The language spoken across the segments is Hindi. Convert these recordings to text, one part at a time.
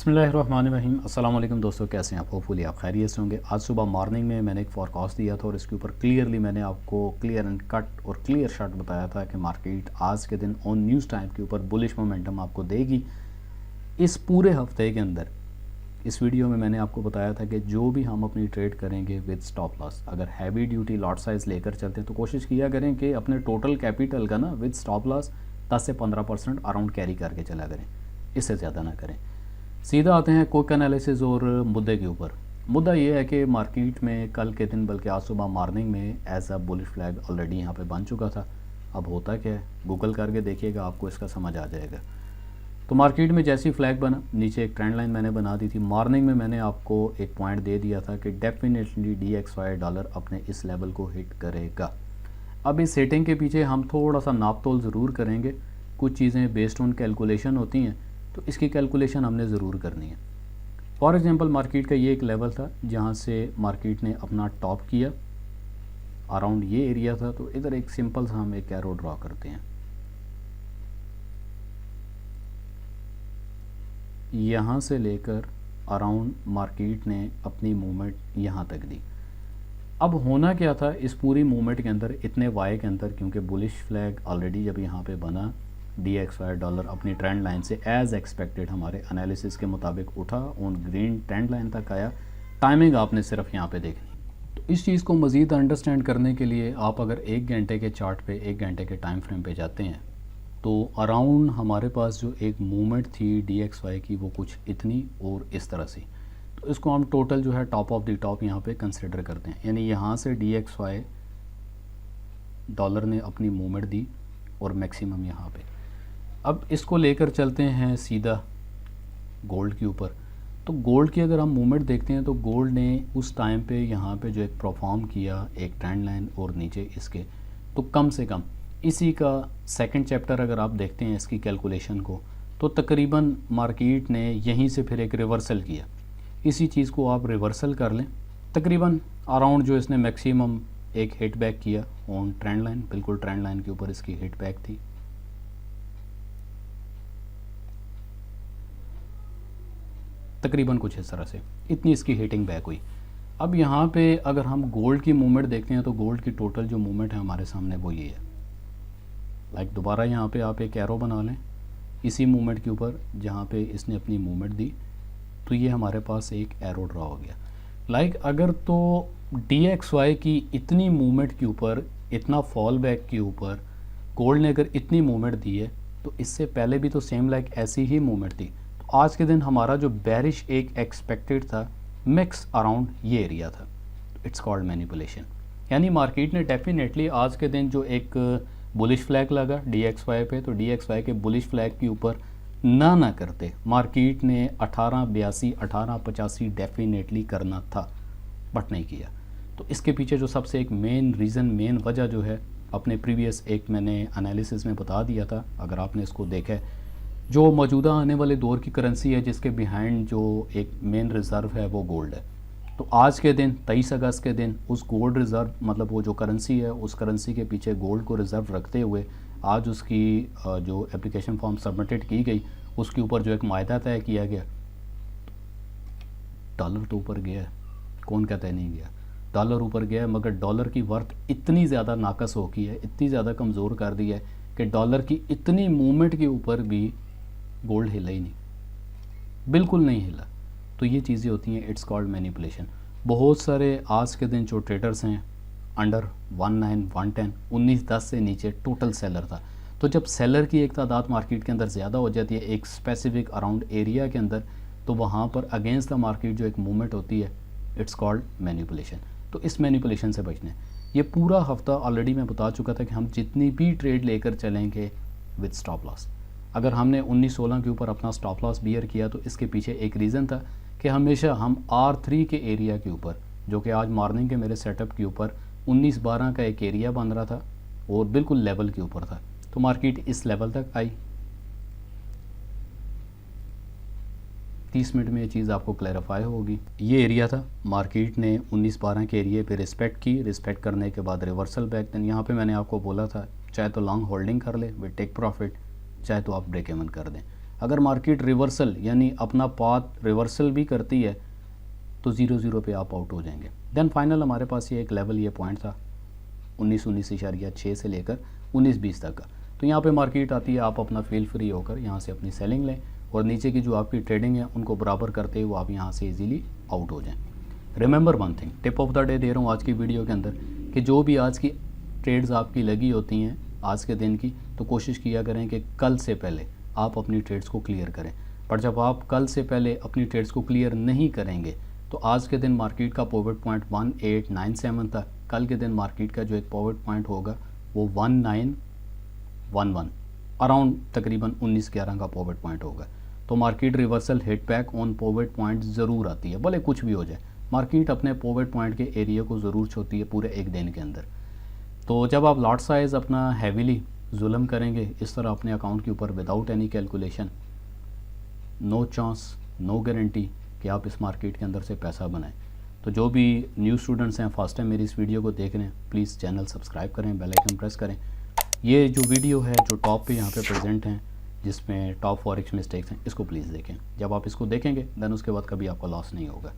बिस्मिल्लाहिर्रहमानिर्रहीम। अस्सलाम वालेकुम दोस्तों, कैसे हैं आप? होपफुली आप खैरियत से होंगे। आज सुबह मॉर्निंग में मैंने एक फोरकास्ट दिया था और इसके ऊपर क्लियरली मैंने आपको क्लियर एंड कट और क्लियर शॉट बताया था कि मार्केट आज के दिन ऑन न्यूज़ टाइम के ऊपर बुलिश मोमेंटम आपको देगी इस पूरे हफ्ते के अंदर। इस वीडियो में मैंने आपको बताया था कि जो भी हम अपनी ट्रेड करेंगे विद स्टॉप लॉस, अगर हैवी ड्यूटी लॉट साइज़ लेकर चलते हैं तो कोशिश किया करें कि अपने टोटल कैपिटल का ना विद स्टॉप लॉस 10 से 15% अराउंड कैरी करके चला करें, इससे ज़्यादा ना करें। सीधा आते हैं क्विक एनालिसिस और मुद्दे के ऊपर। मुद्दा ये है कि मार्केट में कल के दिन, बल्कि आज सुबह मॉर्निंग में as a bullish flag already यहाँ पे बन चुका था। अब होता क्या है, गूगल करके देखिएगा, आपको इसका समझ आ जाएगा। तो मार्केट में जैसी फ्लैग बना, नीचे एक ट्रेंड लाइन मैंने बना दी थी। मॉर्निंग में मैंने आपको एक पॉइंट दे दिया था कि डेफिनेटली DXY डॉलर अपने इस लेवल को हिट करेगा। अब इस हिटिंग के पीछे हम थोड़ा सा नाप तोल ज़रूर करेंगे। कुछ चीज़ें बेस्ड ऑन कैलकुलेशन होती हैं, तो इसकी कैलकुलेशन हमने ज़रूर करनी है। फॉर एग्जांपल मार्केट का ये एक लेवल था जहाँ से मार्केट ने अपना टॉप किया, अराउंड ये एरिया था। तो इधर एक सिंपल सा हम एक एरो ड्रॉ करते हैं। यहाँ से लेकर अराउंड मार्केट ने अपनी मूवमेंट यहाँ तक दी। अब होना क्या था इस पूरी मूवमेंट के अंदर, इतने वाई के अंदर, क्योंकि बुलिश फ्लैग ऑलरेडी जब यहाँ पे बना, DXY डॉलर अपनी ट्रेंड लाइन से एज एक्सपेक्टेड हमारे एनालिसिस के मुताबिक उठा, ऑन ग्रीन ट्रेंड लाइन तक आया। टाइमिंग आपने सिर्फ यहाँ पे देखनी। तो इस चीज़ को मज़ीद अंडरस्टैंड करने के लिए आप अगर 1 घंटे के चार्ट पे, 1 घंटे के टाइम फ्रेम पे जाते हैं, तो अराउंड हमारे पास जो एक मूवमेंट थी DXY की, वो कुछ इतनी और इस तरह से। तो इसको हम टोटल जो है टॉप ऑफ द टॉप यहाँ पे कंसिडर करते हैं। यानी यहाँ से DXY डॉलर ने अपनी मूवमेंट दी और मैक्सिमम यहाँ पे। अब इसको लेकर चलते हैं सीधा गोल्ड के ऊपर। तो गोल्ड की अगर हम मूवमेंट देखते हैं तो गोल्ड ने उस टाइम पे यहाँ पे जो एक परफॉर्म किया, एक ट्रेंड लाइन और नीचे इसके, तो कम से कम इसी का सेकंड चैप्टर अगर आप देखते हैं इसकी कैलकुलेशन को, तो तकरीबन मार्केट ने यहीं से फिर एक रिवर्सल किया। इसी चीज़ को आप रिवर्सल कर लें, तकरीबन अराउंड जो इसने मैक्सिमम एक हिट बैक किया ऑन ट्रेंड लाइन, बिल्कुल ट्रेंड लाइन के ऊपर इसकी हिट बैक थी। तकरीबन कुछ इस तरह से इतनी इसकी हिटिंग बैक हुई। अब यहाँ पे अगर हम गोल्ड की मूवमेंट देखते हैं तो गोल्ड की टोटल जो मूवमेंट है हमारे सामने वो ये है। लाइक दोबारा यहाँ पे आप एक एरो बना लें इसी मूवमेंट के ऊपर जहाँ पे इसने अपनी मूवमेंट दी, तो ये हमारे पास एक एरो ड्रॉ हो गया। लाइक अगर तो DXY की इतनी मूवमेंट के ऊपर, इतना फॉल बैक के ऊपर गोल्ड ने अगर इतनी मूवमेंट दी है, तो इससे पहले भी तो सेम लाइक ऐसी ही मूवमेंट थी। आज के दिन हमारा जो बेरिश एक एक्सपेक्टेड था, मिक्स अराउंड ये एरिया था। It's called manipulation. यानी मार्केट ने डेफिनेटली आज के दिन जो एक बुलिश फ्लैग लगा DXY पे, तो DXY के बुलिश फ्लैग के ऊपर ना करते मार्केट ने 1882 1885 डेफिनेटली करना था, बट नहीं किया। तो इसके पीछे जो सबसे एक मेन रीज़न, मेन वजह जो है, अपने प्रीवियस एक मैंने एनालिसिस में बता दिया था, अगर आपने इसको देखा है, जो मौजूदा आने वाले दौर की करेंसी है जिसके बिहाइंड जो एक मेन रिज़र्व है वो गोल्ड है। तो आज के दिन 23 अगस्त के दिन उस गोल्ड रिज़र्व, मतलब वो जो करेंसी है, उस करेंसी के पीछे गोल्ड को रिज़र्व रखते हुए आज उसकी जो एप्लीकेशन फॉर्म सबमिटेड की गई, उसके ऊपर जो एक मायदा तय किया गया। डॉलर तो ऊपर गया है, कौन कहता है नहीं गया, डॉलर ऊपर गया है, मगर डॉलर की वर्थ इतनी ज़्यादा नाकस हो गई है, इतनी ज़्यादा कमज़ोर कर दी है कि डॉलर की इतनी मूवमेंट के ऊपर भी गोल्ड हिला ही नहीं, बिल्कुल नहीं हिला। तो ये चीज़ें होती हैं, इट्स कॉल्ड मैनिपुलेशन। बहुत सारे आज के दिन जो ट्रेडर्स हैं अंडर 19 110 1910 से नीचे टोटल सेलर था। तो जब सेलर की एक तादाद मार्केट के अंदर ज़्यादा हो जाती है एक स्पेसिफिक अराउंड एरिया के अंदर, तो वहाँ पर अगेंस्ट द मार्केट जो एक मूवमेंट होती है, इट्स कॉल्ड मैनिपुलेशन। तो इस मैनिपुलेशन से बचना है। ये पूरा हफ्ता ऑलरेडी मैं बता चुका था कि हम जितनी भी ट्रेड लेकर चलेंगे विद स्टॉप लॉस। अगर हमने 19-16 के ऊपर अपना स्टॉप लॉस बियर किया, तो इसके पीछे एक रीज़न था कि हमेशा हम R3 के एरिया के ऊपर, जो कि आज मॉर्निंग के मेरे सेटअप के ऊपर 19-12 का एक एरिया बन रहा था और बिल्कुल लेवल के ऊपर था, तो मार्केट इस लेवल तक आई। 30 मिनट में ये चीज़ आपको क्लैरिफाई होगी। ये एरिया था, मार्केट ने 19-12 के एरिया पे रिस्पेक्ट की, रिस्पेक्ट करने के बाद रिवर्सल बैक। देन यहाँ पे मैंने आपको बोला था चाहे तो लॉन्ग होल्डिंग कर ले विद टेक प्रॉफिट, चाहे तो आप ब्रेक इवन कर दें। अगर मार्केट रिवर्सल यानी अपना पाथ रिवर्सल भी करती है तो 0 पे आप आउट हो जाएंगे। देन फाइनल हमारे पास ये एक लेवल, ये पॉइंट था 19 से लेकर 19-20 तक का। तो यहाँ पे मार्केट आती है, आप अपना फील फ्री होकर यहाँ से अपनी सेलिंग लें और नीचे की जो आपकी ट्रेडिंग है उनको बराबर करते हुए आप यहाँ से इजीली आउट हो जाएं। Remember one thing, tip of the day they रहा हूँ आज की वीडियो के अंदर कि जो भी आज की ट्रेड्स आपकी लगी होती हैं आज के दिन की, तो कोशिश किया करें कि कल से पहले आप अपनी ट्रेड्स को क्लियर करें। पर जब आप कल से पहले अपनी ट्रेड्स को क्लियर नहीं करेंगे तो आज के दिन मार्केट का पॉविट पॉइंट 1897 था, कल के दिन मार्केट का जो एक पॉविट पॉइंट होगा वो 1911 अराउंड तकरीबन 19-11 का पॉविट पॉइंट होगा। तो market reversal hit back on pivot point ज़रूर आती है, भले कुछ भी हो जाए, मार्केट अपने पॉविट पॉइंट के एरिया को ज़रूर छोड़ती है पूरे एक दिन के अंदर। तो जब आप लॉट साइज़ अपना हैवीली जुल्म करेंगे इस तरह अपने अकाउंट के ऊपर without any calculation, no chance, no guarantee कि आप इस मार्केट के अंदर से पैसा बनाएं। तो जो भी न्यू स्टूडेंट्स हैं, फर्स्ट टाइम मेरी इस वीडियो को देख रहे हैं, प्लीज़ चैनल सब्सक्राइब करें, बेल आइकन प्रेस करें। ये जो वीडियो है जो टॉप पे यहाँ पे प्रेजेंट हैं जिसमें टॉप फॉरेक्स मिस्टेक्स हैं, इसको प्लीज़ देखें। जब आप इसको देखेंगे देन उसके बाद कभी आपका लॉस नहीं होगा।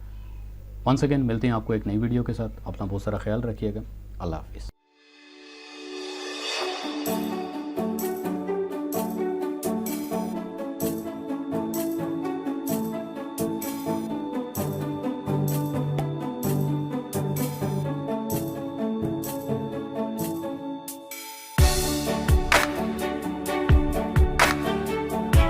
वंस अगेन मिलते हैं आपको एक नई वीडियो के साथ। अपना बहुत सारा ख्याल रखिएगा। अल्लाह हाफिज़।